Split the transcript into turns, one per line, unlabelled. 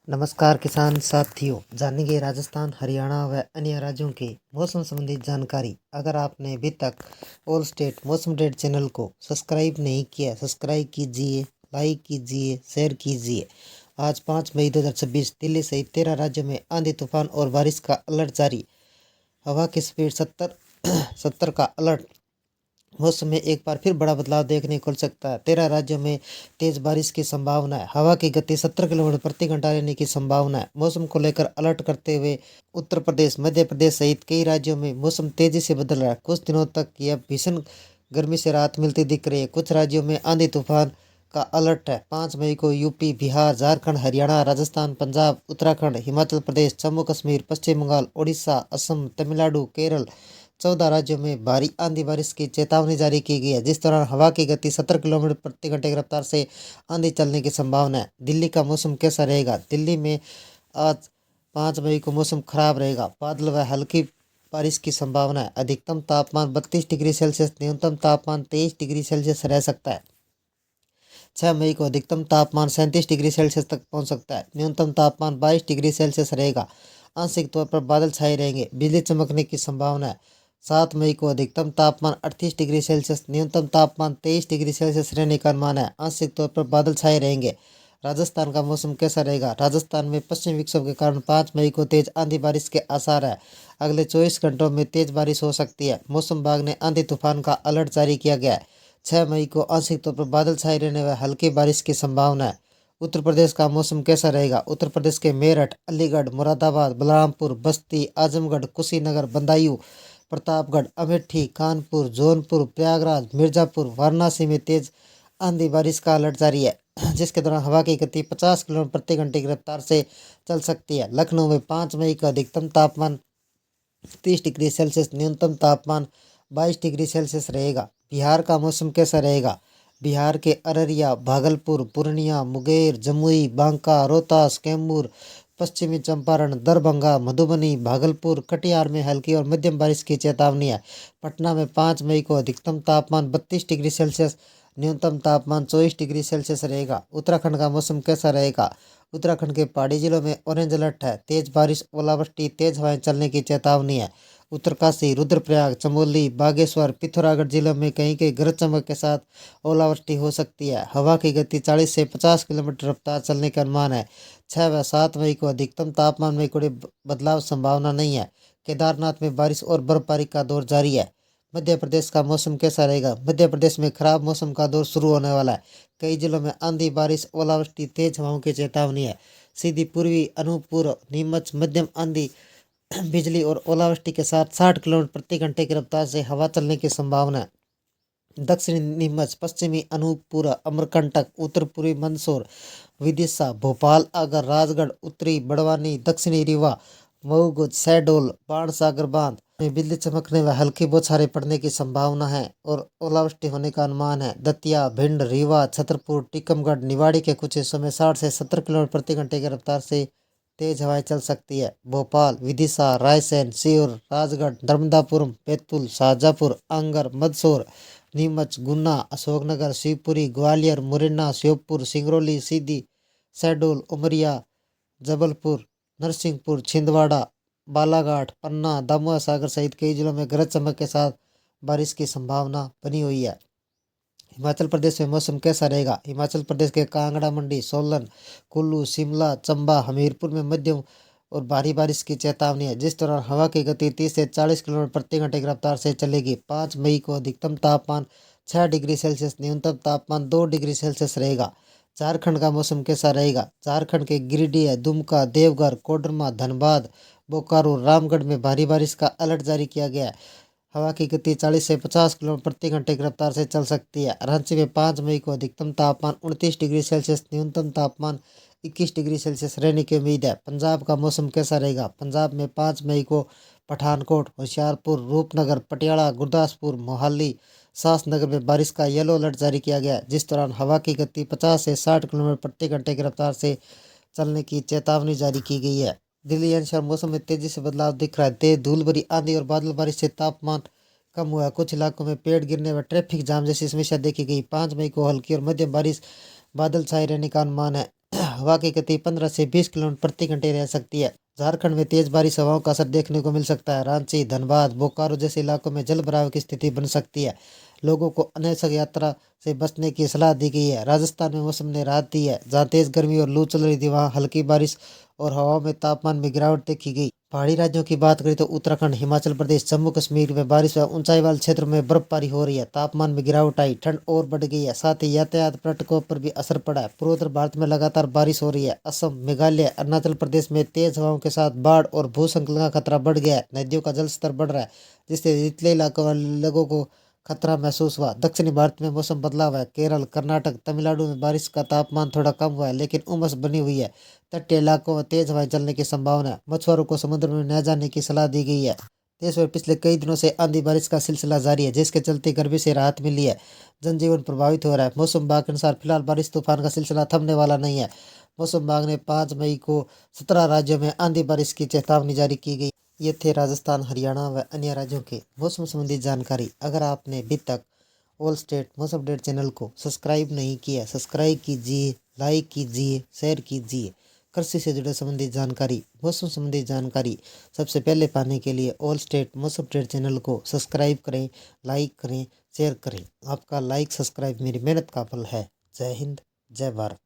नमस्कार किसान साथियों, जानेंगे राजस्थान, हरियाणा व अन्य राज्यों के मौसम संबंधित जानकारी। अगर आपने अभी तक ऑल स्टेट मौसम अपडेट चैनल को सब्सक्राइब नहीं किया, सब्सक्राइब कीजिए, लाइक कीजिए, शेयर कीजिए। आज 5 मई 2026 दिल्ली सहित 13 राज्यों में आंधी तूफान और बारिश का अलर्ट जारी। हवा की स्पीड 70 का अलर्ट। मौसम में एक बार फिर बड़ा बदलाव देखने को मिल सकता है। 13 राज्यों में तेज बारिश की संभावना है। हवा की गति 70 किलोमीटर प्रति घंटा रहने की संभावना है। मौसम को लेकर अलर्ट करते हुए उत्तर प्रदेश, मध्य प्रदेश सहित कई राज्यों में मौसम तेजी से बदल रहा है। कुछ दिनों तक यह भीषण गर्मी से राहत मिलती दिख रही है। कुछ राज्यों में आंधी तूफान का अलर्ट है। 5 मई को यूपी, बिहार, झारखंड, हरियाणा, राजस्थान, पंजाब, उत्तराखंड, हिमाचल प्रदेश, जम्मू कश्मीर, पश्चिम बंगाल, उड़ीसा, असम, तमिलनाडु, केरल 14 राज्यों में भारी आंधी बारिश की चेतावनी जारी की गई है, जिस दौरान हवा की गति 70 किलोमीटर प्रति घंटे की रफ्तार से आंधी चलने की संभावना है। दिल्ली का मौसम कैसा रहेगा? दिल्ली में आज 5 मई को मौसम खराब रहेगा। बादल व हल्की बारिश की संभावना है। अधिकतम तापमान 32 डिग्री सेल्सियस, न्यूनतम तापमान 23 डिग्री सेल्सियस रह सकता है। 6 मई को अधिकतम तापमान 37 डिग्री सेल्सियस तक पहुंच सकता है। न्यूनतम तापमान 22 डिग्री सेल्सियस रहेगा। आंशिक तौर पर बादल छाए रहेंगे। बिजली चमकने की संभावना है। 7 मई को अधिकतम तापमान 38 डिग्री सेल्सियस, न्यूनतम तापमान 23 डिग्री सेल्सियस रहने का अनुमान है। आंशिक तौर पर बादल छाए रहेंगे। राजस्थान का मौसम कैसा रहेगा? राजस्थान में पश्चिमी विक्षोभ के कारण 5 मई को तेज आंधी बारिश के आसार है। अगले 24 घंटों में तेज बारिश हो सकती है। मौसम विभाग ने आंधी तूफान का अलर्ट जारी किया गया है। 6 मई को आंशिक तौर पर बादल छाए रहने व हल्की बारिश की संभावना है। उत्तर प्रदेश का मौसम कैसा रहेगा? उत्तर प्रदेश के मेरठ, अलीगढ़, मुरादाबाद, बलरामपुर, बस्ती, आजमगढ़, कुशीनगर, बदायूं, प्रतापगढ़, अमेठी, कानपुर, जौनपुर, प्रयागराज, मिर्जापुर, वाराणसी में तेज आंधी बारिश का अलर्ट जारी है, जिसके दौरान हवा की गति 50 किलोमीटर प्रति घंटे की रफ्तार से चल सकती है। लखनऊ में 5 मई का अधिकतम तापमान 30 डिग्री सेल्सियस, न्यूनतम तापमान 22 डिग्री सेल्सियस रहेगा। बिहार का मौसम कैसा रहेगा? बिहार के अररिया, भागलपुर, पूर्णिया, मुंगेर, जमुई, बांका, रोहतास, कैमूर, पश्चिमी चंपारण, दरभंगा, मधुबनी, भागलपुर, कटिहार में हल्की और मध्यम बारिश की चेतावनी है। पटना में 5 मई को अधिकतम तापमान 32 डिग्री सेल्सियस, न्यूनतम तापमान 24 डिग्री सेल्सियस रहेगा। उत्तराखंड का मौसम कैसा रहेगा? उत्तराखंड के पहाड़ी जिलों में ऑरेंज अलर्ट है। तेज बारिश, ओलावृष्टि, तेज हवाएं चलने की चेतावनी है। उत्तरकाशी, रुद्रप्रयाग, चमोली, बागेश्वर, पिथौरागढ़ जिलों में कहीं कहीं गरज चमक के साथ ओलावृष्टि हो सकती है। हवा की गति 40 से 50 किलोमीटर रफ्तार चलने का अनुमान है। 6 व 7 मई को अधिकतम तापमान में कोई बदलाव संभावना नहीं है। केदारनाथ में बारिश और बर्फबारी का दौर जारी है। मध्य प्रदेश का मौसम कैसा रहेगा? मध्य प्रदेश में खराब मौसम का दौर शुरू होने वाला है। कई जिलों में आंधी, बारिश, ओलावृष्टि, तेज हवाओं की चेतावनी है। सीधी पूर्वी, अनूपपुर, नीमच मध्यम आंधी, बिजली और ओलावृष्टि के साथ 60 किलोमीटर प्रति घंटे की रफ्तार से हवा चलने की संभावना है। दक्षिणी नीमच, पश्चिमी अनूपपुर, अमरकंटक, उत्तर पूर्वी मंदसौर, विदिशा, भोपाल, आगर, राजगढ़, उत्तरी बड़वानी, दक्षिणी रीवा, मऊगुज, शहडोल, बाणसागर बांध में बिजली चमकने व हल्की बौछारें पड़ने की संभावना है और ओलावृष्टि होने का अनुमान है। दतिया, भिंड, रीवा, छतरपुर, टीकमगढ़, निवाड़ी के कुछ हिस्सों में 60 से 70 किलोमीटर प्रति घंटे की रफ्तार से तेज हवाएं चल सकती है। भोपाल, विदिशा, रायसेन, सीहोर, राजगढ़, नर्मदापुरम, बैतूल, शाहजहाँपुर, आंगर, मंदसौर, नीमच, गुना, अशोकनगर, शिवपुरी, ग्वालियर, मुरैना, श्योपुर, सिंगरौली, सीधी, शहडोल, उमरिया, जबलपुर, नरसिंहपुर, छिंदवाड़ा, बालाघाट, पन्ना, दमोह, सागर सहित कई जिलों में गरज चमक के साथ बारिश की संभावना बनी हुई है। हिमाचल प्रदेश में मौसम कैसा रहेगा? हिमाचल प्रदेश के कांगड़ा, मंडी, सोलन, कुल्लू, शिमला, चंबा, हमीरपुर में मध्यम और भारी बारिश की चेतावनी है, जिस दौरान हवा की गति 30 से 40 किलोमीटर प्रति घंटे की रफ्तार से चलेगी। 5 मई को अधिकतम तापमान 6 डिग्री सेल्सियस, न्यूनतम तापमान 2 डिग्री सेल्सियस रहेगा। झारखंड का मौसम कैसा रहेगा? झारखंड के गिरिडीह, दुमका, देवघर, कोडरमा, धनबाद, बोकारो, रामगढ़ में भारी बारिश का अलर्ट जारी किया गया है। हवा की गति 40 से 50 किलोमीटर प्रति घंटे की रफ्तार से चल सकती है। रांची में 5 मई को अधिकतम तापमान 29 डिग्री सेल्सियस, न्यूनतम तापमान 21 डिग्री सेल्सियस रहने की उम्मीद है। पंजाब का मौसम कैसा रहेगा? पंजाब में 5 मई को पठानकोट, होशियारपुर, रूपनगर, पटियाला, गुरदासपुर, मोहाली, सासनगर में बारिश का येलो अलर्ट जारी किया गया है, जिस दौरान हवा की गति 50 से 60 किलोमीटर प्रति घंटे की रफ्तार से चलने की चेतावनी जारी की गई है। दिल्ली एनसीआर मौसम में तेजी से बदलाव दिख रहा है। तेज धूल भरी आंधी और बादल बारिश से तापमान कम हुआ है। कुछ इलाकों में पेड़ गिरने व ट्रैफिक जाम जैसी समस्या देखी गई। 5 मई को हल्की और मध्यम बारिश बादल छाए रहने का अनुमान है। हवा की गति 15 से 20 किलोमीटर प्रति घंटे रह सकती है। झारखंड में तेज बारिश हवाओं का असर देखने को मिल सकता है। रांची, धनबाद, बोकारो जैसे इलाकों में जल भराव की स्थिति बन सकती है। लोगों को अनावश्यक यात्रा से बचने की सलाह दी गई है। राजस्थान में मौसम ने राहत दी है। जहाँ तेज गर्मी और लू चल रही थी, वहाँ हल्की बारिश और हवाओं में तापमान में गिरावट देखी गई। पहाड़ी राज्यों की बात करें तो उत्तराखंड, हिमाचल प्रदेश, जम्मू कश्मीर में बारिश व ऊंचाई वाले क्षेत्रों में बर्फबारी हो रही है। तापमान में गिरावट आई, ठंड और बढ़ गई है। साथ ही यातायात पर्यटकों पर भी असर पड़ा है। पूर्वोत्तर भारत में लगातार बारिश हो रही है। असम, मेघालय, अरुणाचल प्रदेश में तेज हवाओं के साथ बाढ़ और भूस्खलन का खतरा बढ़ गया है। नदियों का जल स्तर बढ़ रहा है, जिससे निचले इलाकों वाले लोगों को खतरा महसूस हुआ। दक्षिणी भारत में मौसम बदला हुआ है। केरल, कर्नाटक, तमिलनाडु में बारिश का तापमान थोड़ा कम हुआ है, लेकिन उमस बनी हुई है। तटीय इलाकों में तेज हवाएं चलने की संभावना है। मछुआरों को समुद्र में न जाने की सलाह दी गई है। देश में पिछले कई दिनों से आंधी बारिश का सिलसिला जारी है, जिसके चलते गर्मी से राहत मिली है। जनजीवन प्रभावित हो रहा है। मौसम विभाग के अनुसार फिलहाल बारिश तूफान का सिलसिला थमने वाला नहीं है। मौसम विभाग ने 5 मई को 17 राज्यों में आंधी बारिश की चेतावनी जारी की गई। ये थे राजस्थान, हरियाणा व अन्य राज्यों के मौसम संबंधी जानकारी। अगर आपने अभी तक ऑल स्टेट मौसम अपडेट चैनल को सब्सक्राइब नहीं किया, सब्सक्राइब कीजिए, लाइक कीजिए, शेयर कीजिए। कृषि से जुड़े संबंधित जानकारी, मौसम संबंधी जानकारी सबसे पहले पाने के लिए ऑल स्टेट मौसम अपडेट चैनल को सब्सक्राइब करें, लाइक करें, शेयर करें। आपका लाइक सब्सक्राइब मेरी मेहनत का फल है। जय हिंद, जय भारत।